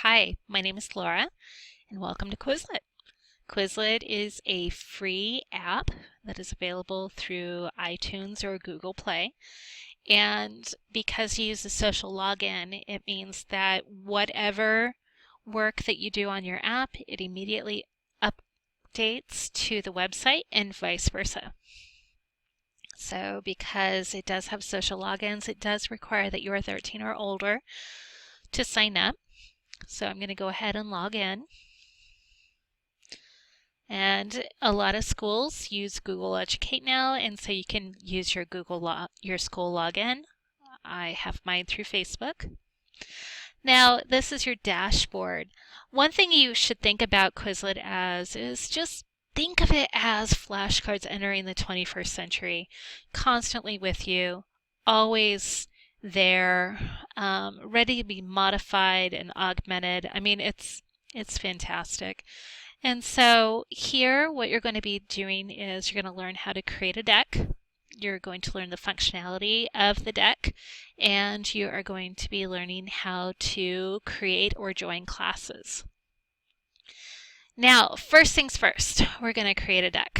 Hi, my name is Laura, and welcome to Quizlet. Quizlet is a free app that is available through iTunes or Google Play. And because you use a social login, it means that whatever work that you do on your app, it immediately updates to the website and vice versa. So because it does have social logins, it does require that you are 13 or older to sign up. So I'm going to go ahead and log in. And a lot of schools use Google Educate now, and so you can use your your school login. I have mine through Facebook. Now, this is your dashboard. One thing you should think about Quizlet as is just think of it as flashcards entering the 21st century, constantly with you, always there, ready to be modified and augmented. I mean, it's fantastic. And so here, what you're going to be doing is you're going to learn how to create a deck. You're going to learn the functionality of the deck, and you are going to be learning how to create or join classes. Now, first things first, we're going to create a deck.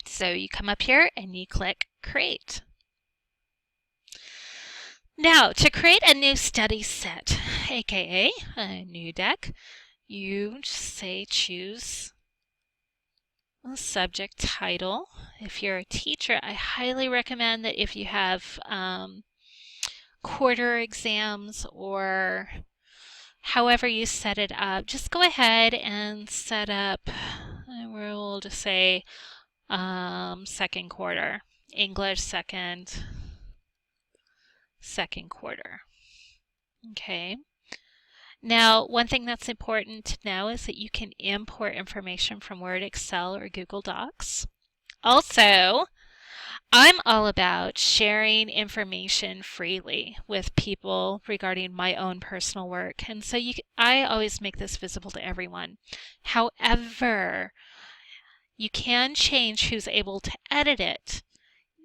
So you come up here and you click Create. Now, to create a new study set, aka a new deck, you just say choose a subject title. If you're a teacher, I highly recommend that if you have quarter exams or however you set it up, just go ahead and set up, we'll just say second quarter, English second quarter. Okay. Now, one thing that's important to know is that you can import information from Word, Excel, or Google Docs. Also, I'm all about sharing information freely with people regarding my own personal work. And so I always make this visible to everyone. However, you can change who's able to edit it.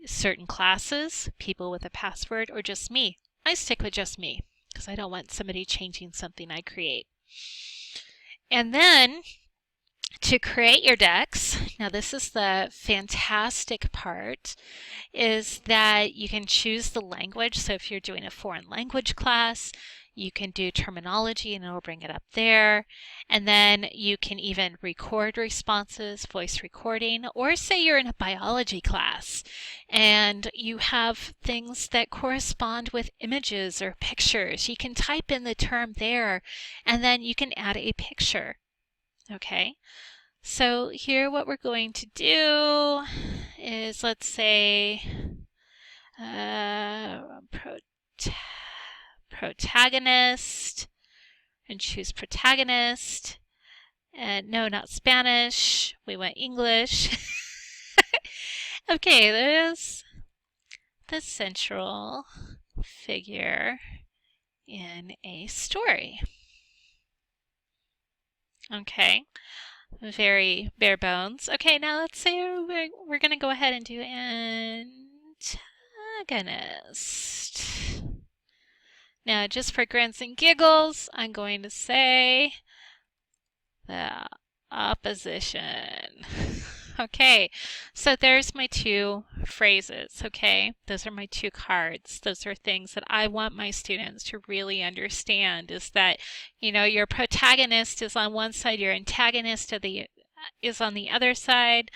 Certain classes, people with a password, or just me. I stick with just me because I don't want somebody changing something I create. And then to create your decks, now this is the fantastic part, is that you can choose the language. So if you're doing a foreign language class, you can do terminology and it'll bring it up there. And then you can even record responses, voice recording, or say you're in a biology class and you have things that correspond with images or pictures. You can type in the term there and then you can add a picture. Okay, so here what we're going to do is, let's say, protagonist, and choose protagonist. And no, not Spanish. We want English. Okay, there's the central figure in a story. Okay, very bare bones. Okay, now let's say we're going to go ahead and do antagonist. Now, just for grins and giggles, I'm going to say the opposition. Okay, so there's my two phrases, okay? Those are my two cards. Those are things that I want my students to really understand, is that, you know, your protagonist is on one side, your antagonist is on the other side.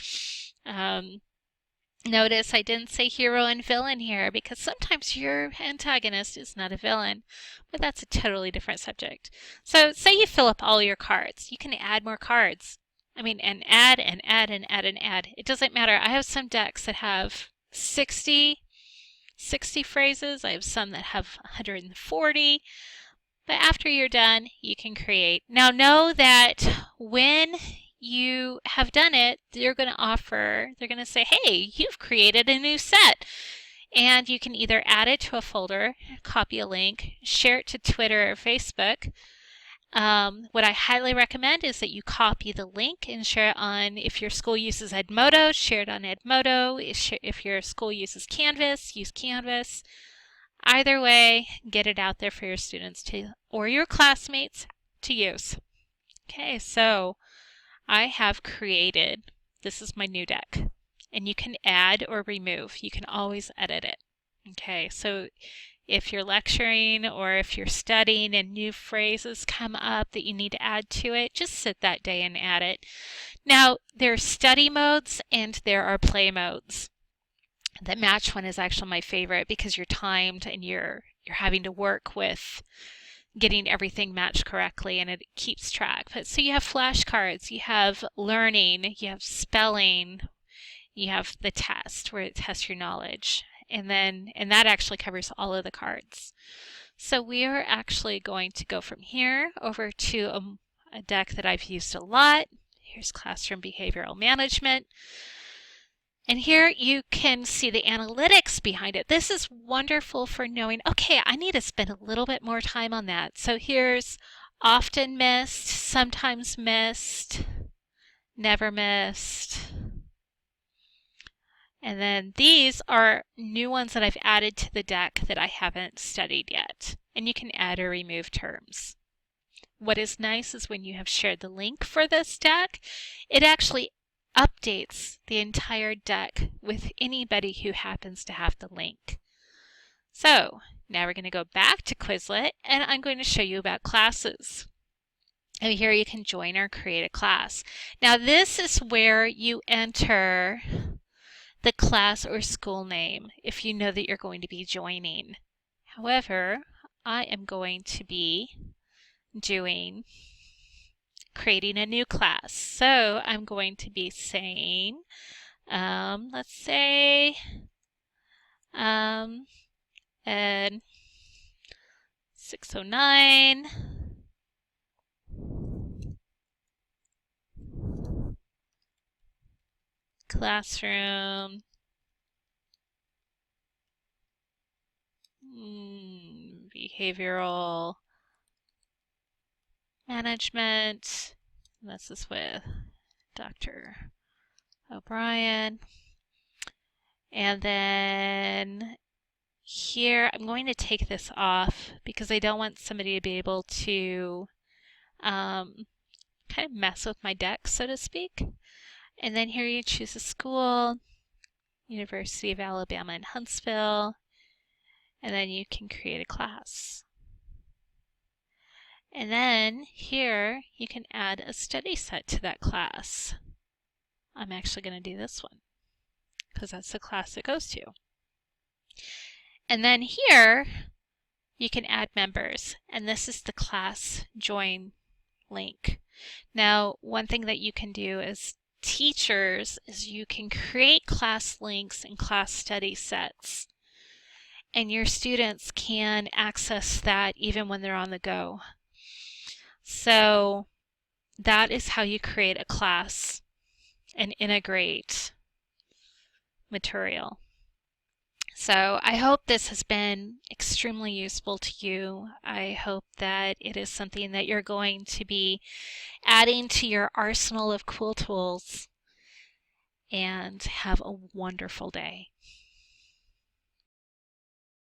Notice I didn't say hero and villain here because sometimes your antagonist is not a villain, but that's a totally different subject. So say you fill up all your cards. You can add more cards. I mean, and add and add and add and add. It doesn't matter. I have some decks that have 60 phrases. I have some that have 140. But after you're done, you can create. Now know that when you have done it, they're going to say, hey, you've created a new set. And you can either add it to a folder, copy a link, share it to Twitter or Facebook. What I highly recommend is that you copy the link and share it on, if your school uses Edmodo, share it on Edmodo. If your school uses Canvas, use Canvas. Either way, get it out there for your students or your classmates to use. Okay, so I have created, this is my new deck, and you can add or remove. You can always edit it. Okay, so if you're lecturing or if you're studying and new phrases come up that you need to add to it, just sit that day and add it. Now, there are study modes and there are play modes. The match one is actually my favorite because you're timed and you're having to work with getting everything matched correctly, and it keeps track. But so you have flashcards, you have learning, you have spelling, you have the test where it tests your knowledge, and that actually covers all of the cards. So we are actually going to go from here over to a deck that I've used a lot. Here's Classroom Behavioral Management. And here you can see the analytics behind it. This is wonderful for knowing, okay, I need to spend a little bit more time on that. So here's often missed, sometimes missed, never missed. And then these are new ones that I've added to the deck that I haven't studied yet. And you can add or remove terms. What is nice is when you have shared the link for this deck, it actually updates the entire deck with anybody who happens to have the link. So now we're going to go back to Quizlet and I'm going to show you about classes. And here you can join or create a class. Now this is where you enter the class or school name if you know that you're going to be joining. However, I am going to be creating a new class. So I'm going to be saying, let's say, Ed 609 classroom behavioral management. And this is with Dr. O'Brien. And then here I'm going to take this off because I don't want somebody to be able to kind of mess with my deck, so to speak. And then here you choose a school, University of Alabama in Huntsville, and then you can create a class. And then here you can add a study set to that class. I'm actually going to do this one because that's the class it goes to. And then here you can add members, and this is the class join link. Now, one thing that you can do as teachers is you can create class links and class study sets, and your students can access that even when they're on the go. So that is how you create a class and integrate material. So I hope this has been extremely useful to you. I hope that it is something that you're going to be adding to your arsenal of cool tools, and have a wonderful day.